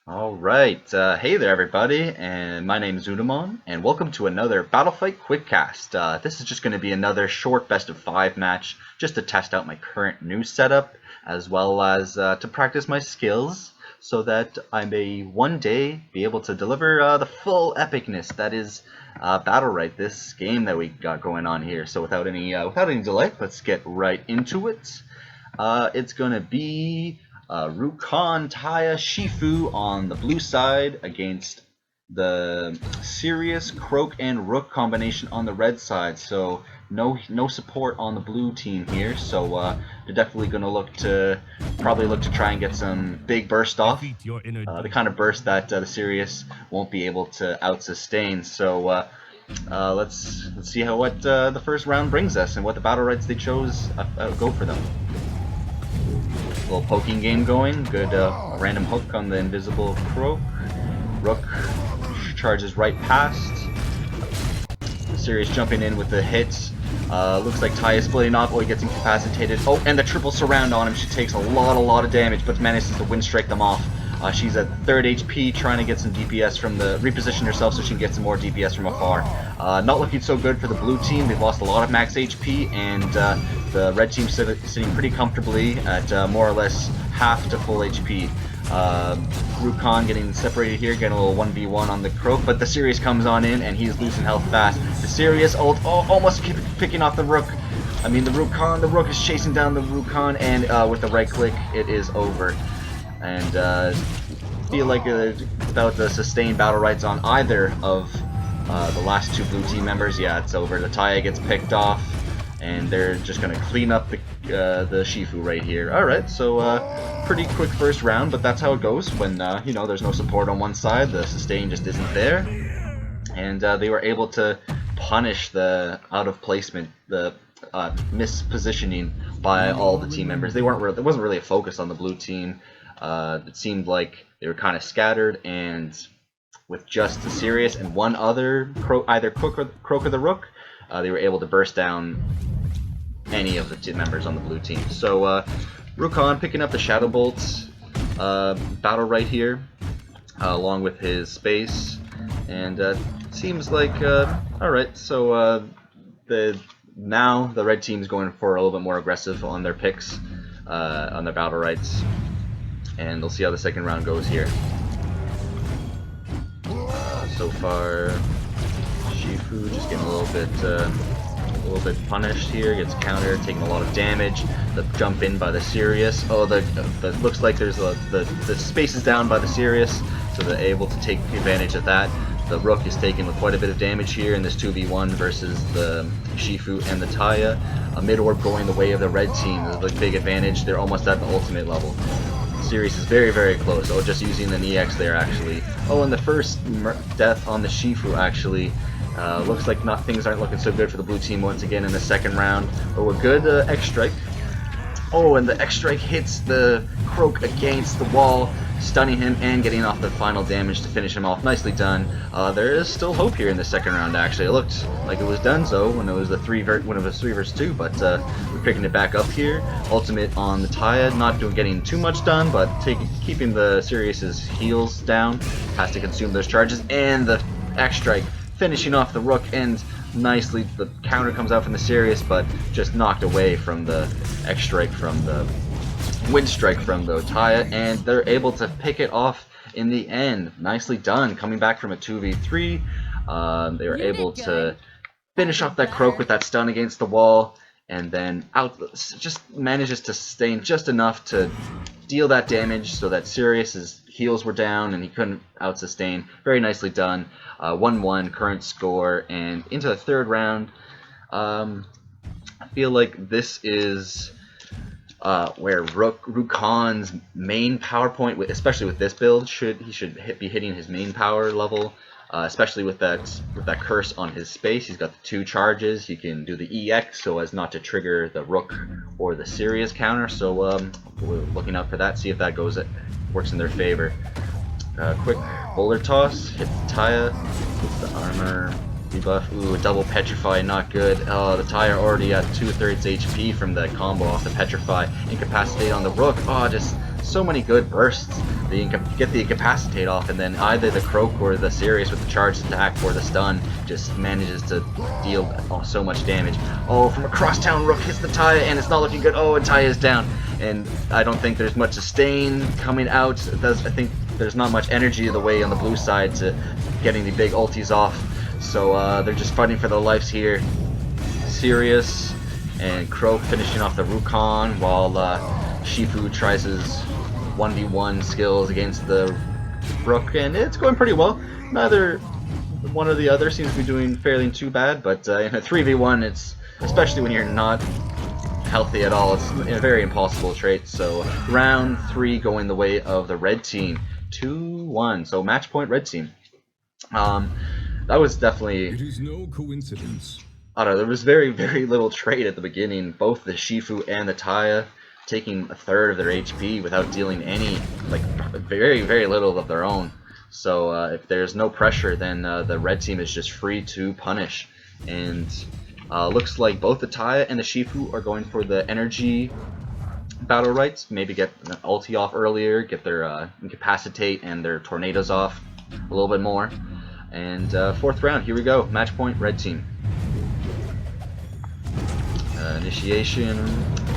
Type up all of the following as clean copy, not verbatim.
Alright, hey there everybody, and my name is Oudamon, and welcome to another BattleFite Quickcast. This is just going to be another short best of 5 match, just to test out my current new setup, as well as to practice my skills, so that I may one day be able to deliver the full epicness that is Battlefite, this game that we got going on here. So without any delay, let's get right into it. It's going to be Rukon, Taya, Shifu on the blue side against the Sirius, Croak, and Rook combination on the red side. So no support on the blue team here. So they're definitely going to probably look to try and get some big burst off. The kind of burst that the Sirius won't be able to out-sustain. So let's see what the first round brings us and what the battle rights they chose go for them. Little poking game going. Good random hook on the invisible Croak. Rook charges right past. Sirius jumping in with the hits. Looks like Ty is splitting off. Oh, he gets incapacitated. Oh, and the triple surround on him. She takes a lot of damage, but manages to wind strike them off. She's at 3rd HP, trying to get some DPS from the reposition herself so she can get some more DPS from afar. Not looking so good for the blue team. They've lost a lot of max HP, and the red team sitting pretty comfortably at more or less half to full HP. Rukon getting separated here, getting a little 1v1 on the Croak, but the Sirius comes on in and he's losing health fast. The Sirius almost picking off the Rook. I mean the Rook is chasing down the Rukon, and with the right click it is over. And feel like without the sustained battle rights on either of the last two blue team members, yeah, it's over. The Taya gets picked off, and they're just gonna clean up the Shifu right here. All right, so pretty quick first round, but that's how it goes when you know, there's no support on one side. The sustain just isn't there, and they were able to punish the out of placement, the mispositioning by all the team members. There wasn't really a focus on the blue team. It seemed like they were kind of scattered, and with just the Sirius and one other either Croak or the Rook, they were able to burst down any of the team members on the blue team. So Rukon picking up the Shadow Bolts battle right here, along with his space, and seems like alright. So now the red team's going for a little bit more aggressive on their picks, on their battle rights. And we'll see how the second round goes here. So far, Shifu just getting a little bit punished here. Gets countered, taking a lot of damage. The jump in by the Sirius. Oh, the looks like there's the space is down by the Sirius, so they're able to take advantage of that. The Rook is taking quite a bit of damage here in this 2v1 versus the Shifu and the Taya. A mid orb going the way of the red team is a big advantage. They're almost at the ultimate level. Sirius is very close. Oh, just using an EX there actually. Oh, and the first death on the Shifu actually. Looks like things aren't looking so good for the blue team once again in the second round. Oh, a good X strike. Oh, and the X strike hits the Croak against the wall, stunning him and getting off the final damage to finish him off. Nicely done. There is still hope here in the second round. Actually, it looked like it was done so when it was the 3 versus 2, but we're picking it back up here. Ultimate on the Taya, not getting too much done, but keeping the Sirius's heals down. Has to consume those charges, and the X strike finishing off the Rook, and nicely the counter comes out from the Sirius, but just knocked away from the X strike from the wind strike from the Taya, and they're able to pick it off in the end. Nicely done. Coming back from a 2v3, they were able to finish off that Croak with that stun against the wall, and then just manages to sustain just enough to deal that damage so that Sirius's heals were down and he couldn't out-sustain. Very nicely done. 1-1 current score, and into the third round. I feel like this is where Rukon's main power point, especially with this build, he should be hitting his main power level, especially with that curse on his space. He's got the 2 charges. He can do the EX so as not to trigger the Rook or the Sirius counter. So we're looking out for that. See if that works in their favor. Quick boulder toss, hit the Taya, hits the armor debuff. Ooh, double petrify, not good. Oh, the Taya already at 2/3 HP from that combo off the petrify. Incapacitate on the Rook. Oh, just so many good bursts. You can get the incapacitate off, and then either the Croak or the Sirius with the charged attack or the stun just manages to deal so much damage. Oh, from across town, Rook hits the Taya, and it's not looking good. Oh, and Taya is down. And I don't think there's much sustain coming out. I think there's not much energy the way on the blue side to getting the big ultis off. So they're just fighting for their lives here. Sirius and Croak finishing off the Rukon while Shifu tries his 1v1 skills against the Rook, and it's going pretty well. Neither one or the other seems to be doing fairly too bad, but in a 3v1, it's, especially when you're not healthy at all, it's a very impossible trait. So round 3 going the way of the red team, 2-1. So match point red team. That was definitely. It is no coincidence. I don't know, there was very, very little trade at the beginning. Both the Shifu and the Taya taking a third of their HP without dealing any, like, very, very little of their own. So if there's no pressure, then the red team is just free to punish. And looks like both the Taya and the Shifu are going for the energy battle rights. Maybe get an ulti off earlier, get their incapacitate and their tornadoes off a little bit more. And 4th round, here we go. Match point red team. Initiation,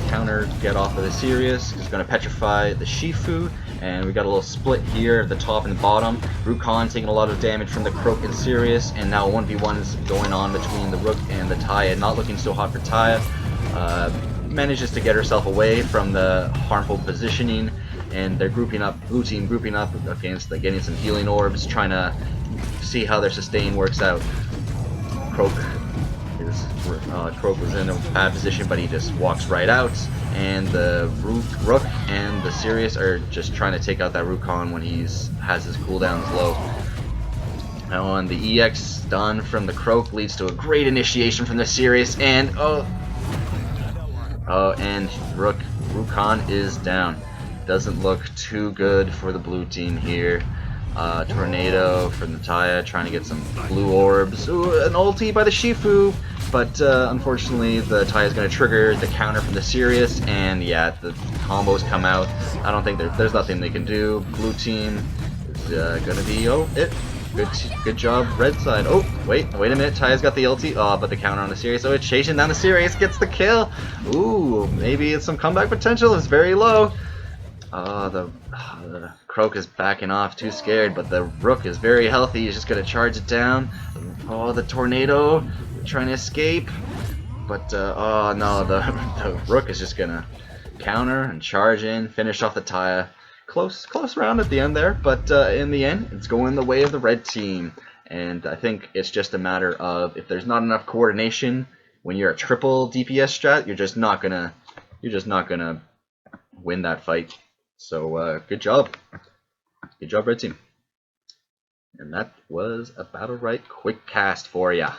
counter, get off of the Sirius. He's going to petrify the Shifu, and we got a little split here at the top and the bottom. Rukon taking a lot of damage from the Croak and Sirius, and now 1v1s going on between the Rook and the Taya. Not looking so hot for Taya. Manages to get herself away from the harmful positioning, and they're grouping up, blue team grouping up against getting some healing orbs, trying to see how their sustain works out. Croak was in a bad position, but he just walks right out, and the Rook and the Sirius are just trying to take out that Rukon when he has his cooldowns low. Now on the EX stun from the Croak leads to a great initiation from the Sirius, and and Rukon is down. Doesn't look too good for the blue team here. Tornado from the Taya, trying to get some blue orbs. Ooh, an ulti by the Shifu, but unfortunately the Taya is going to trigger the counter from the Sirius, and yeah, the combos come out. I don't think there's nothing they can do. Blue team is going to be good job red side. Oh wait a minute, Taya's got the ulti. Oh, but the counter on the Sirius. Oh, it's chasing down the Sirius, gets the kill. Ooh, maybe it's some comeback potential. It's very low. The Croak is backing off, too scared, but the Rook is very healthy. He's just going to charge it down. Oh, the tornado, trying to escape. But, oh no, the Rook is just going to counter and charge in, finish off the Taya. Close round at the end there, but in the end, it's going the way of the red team. And I think it's just a matter of, if there's not enough coordination, when you're a triple DPS strat, you're just not gonna win that fight. So good job red team. And that was a BattleFite quick cast for ya.